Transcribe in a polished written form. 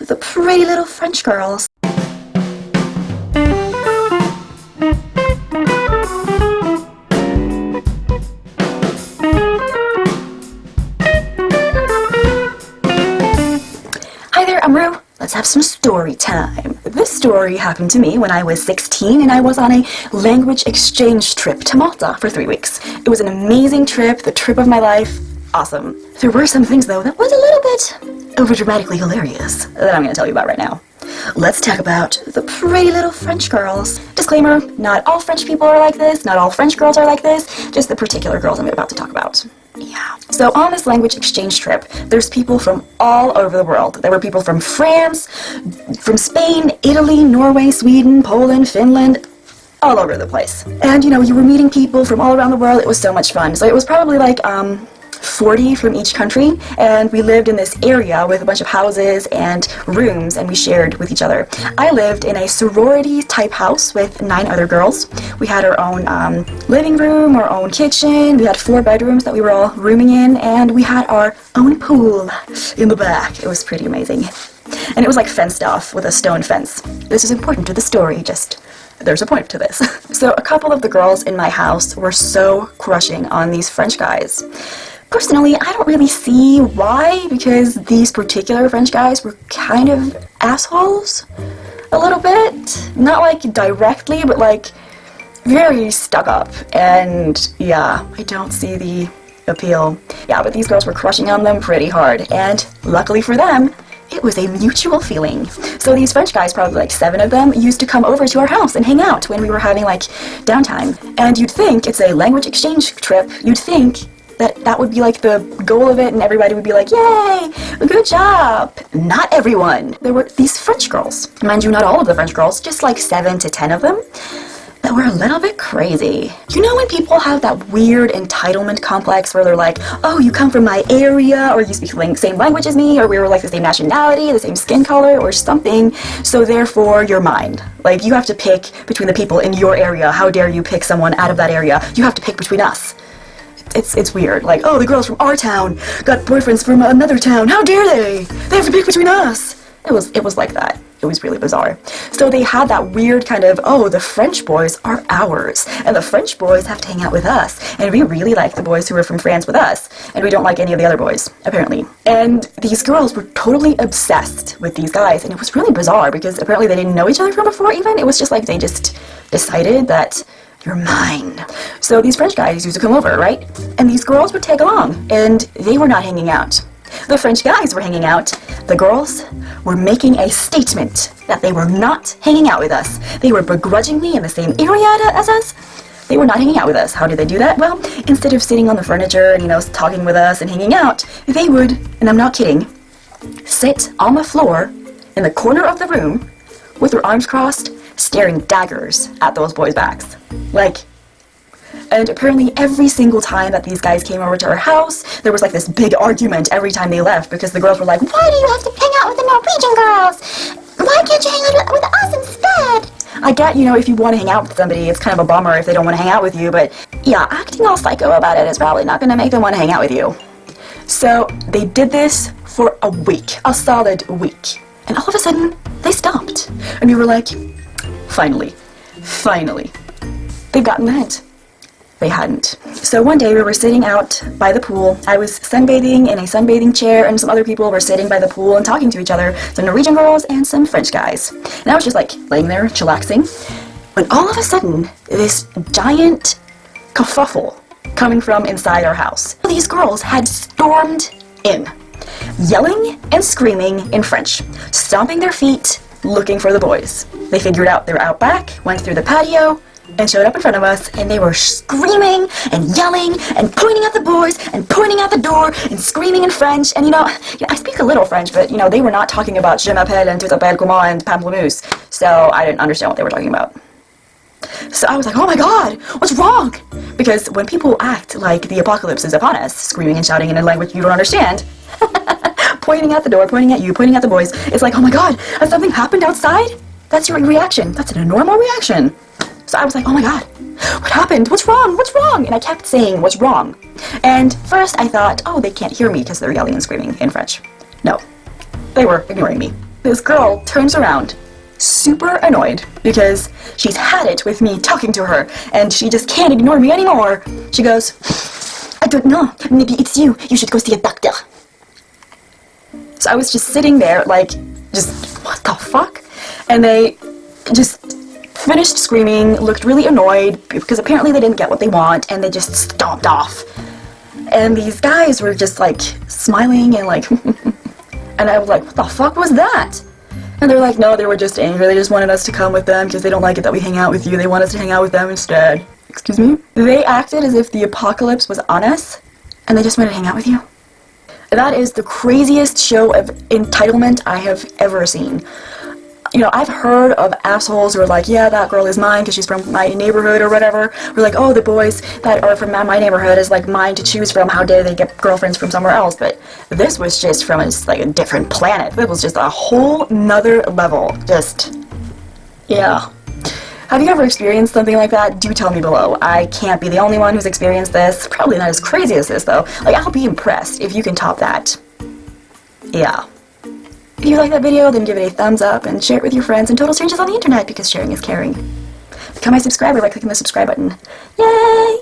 the pretty little French girls. Hi there, I'm Roux. Let's have some story time. This story happened to me when I was 16 and I was on a language exchange trip to Malta for 3 weeks. It was an amazing trip, the trip of my life. Awesome. There were some things though that was a little bit overdramatically hilarious that I'm going to tell you about right now. Let's talk about the pretty little French girls. Disclaimer, not all French people are like this, not all French girls are like this, just the particular girls I'm about to talk about. Yeah. So on this language exchange trip, there's people from all over the world. There were people from France, from Spain, Italy, Norway, Sweden, Poland, Finland, all over the place. And you were meeting people from all around the world. It was so much fun. So it was probably like 40 from each country, and we lived in this area with a bunch of houses and rooms, and we shared with each other. I lived in a sorority type house with 9 other girls. We had our own living room, our own kitchen, we had 4 bedrooms that we were all rooming in, and we had our own pool in the back. It was pretty amazing. And it was like fenced off with a stone fence. This is important to the story, just there's a point to this. So a couple of the girls in my house were so crushing on these French guys. Personally, I don't really see why, because these particular French guys were kind of assholes, a little bit. Not like directly, but like very stuck up, and yeah, I don't see the appeal. Yeah, but these girls were crushing on them pretty hard, and luckily for them, it was a mutual feeling. So these French guys, probably like 7 of them, used to come over to our house and hang out when we were having like downtime. And you'd think it's a language exchange trip, you'd think that would be like the goal of it and everybody would be like, yay, good job. Not everyone. There were these French girls. Mind you, not all of the French girls, just like 7 to 10 of them, that were a little bit crazy. You know when people have that weird entitlement complex where they're like, oh, you come from my area, or you speak the same language as me, or we were like the same nationality, the same skin color, or something, so therefore you're mine. Like, you have to pick between the people in your area. How dare you pick someone out of that area? You have to pick between us. It's weird. Like, oh, the girls from our town got boyfriends from another town. How dare they? They have to pick between us. It was like that. It was really bizarre. So they had that weird kind of, oh, the French boys are ours, and the French boys have to hang out with us, and we really like the boys who are from France with us, and we don't like any of the other boys, apparently. And these girls were totally obsessed with these guys, and it was really bizarre because apparently they didn't know each other from before even. It was just like they just decided that you're mine. So these French guys used to come over, right? And these girls would tag along, and they were not hanging out. The French guys were hanging out. The girls were making a statement that they were not hanging out with us. They were begrudgingly in the same area as us. They were not hanging out with us. How did they do that? Well, instead of sitting on the furniture and, talking with us and hanging out, they would, and I'm not kidding, sit on the floor in the corner of the room with their arms crossed, staring daggers at those boys' backs. And apparently every single time that these guys came over to our house, there was like this big argument every time they left because the girls were like, why do you have to hang out with the Norwegian girls? Why can't you hang out with us instead? I get, if you want to hang out with somebody, it's kind of a bummer if they don't want to hang out with you, but yeah, acting all psycho about it is probably not going to make them want to hang out with you. So they did this for a week, a solid week. And all of a sudden, they stopped. And we were like, finally, they've gotten the hint. They hadn't. So one day we were sitting out by the pool. I was sunbathing in a sunbathing chair, and some other people were sitting by the pool and talking to each other, some Norwegian girls and some French guys. And I was just like laying there, chillaxing, when all of a sudden, this giant kerfuffle coming from inside our house. These girls had stormed in, yelling and screaming in French, stomping their feet, looking for the boys. They figured out they were out back, went through the patio, and showed up in front of us, and they were screaming and yelling and pointing at the boys and pointing at the door and screaming in French. And I speak a little French, but they were not talking about je m'appelle and tout s'appelle comment and pamplemousse, so I didn't understand what they were talking about. So I was like, oh my god, what's wrong? Because when people act like the apocalypse is upon us, screaming and shouting in a language you don't understand, pointing at the door, pointing at you, pointing at the boys, it's like, oh my god, has something happened outside? That's your reaction. That's a normal reaction. So I was like, oh my god, what happened? What's wrong? What's wrong? And I kept saying, what's wrong? And first I thought, oh, they can't hear me because they're yelling and screaming in French. No, they were ignoring me. this girl turns around, super annoyed, because she's had it with me talking to her, and she just can't ignore me anymore. She goes, "I don't know, maybe it's you. You should go see a doctor." So I was just sitting there, like, just, what the fuck? And they just finished screaming, looked really annoyed, because apparently they didn't get what they want, and they just stomped off. And these guys were just, like, smiling and, like, and I was like, what the fuck was that? And they're like, no, they were just angry. They just wanted us to come with them because they don't like it that we hang out with you. They want us to hang out with them instead. Excuse me? They acted as if the apocalypse was on us, and they just wanted to hang out with you. That is the craziest show of entitlement I have ever seen. You know, I've heard of assholes who are like, yeah, that girl is mine because she's from my neighborhood or whatever. Or like, oh, the boys that are from my neighborhood is like mine to choose from. How dare they get girlfriends from somewhere else? But this was just from like a different planet. It was just a whole nother level. Just, yeah. Have you ever experienced something like that? Do tell me below. I can't be the only one who's experienced this. Probably not as crazy as this, though. Like, I'll be impressed if you can top that. Yeah. If you like that video, then give it a thumbs up and share it with your friends and total strangers on the internet, because sharing is caring. Become my subscriber by clicking the subscribe button. Yay!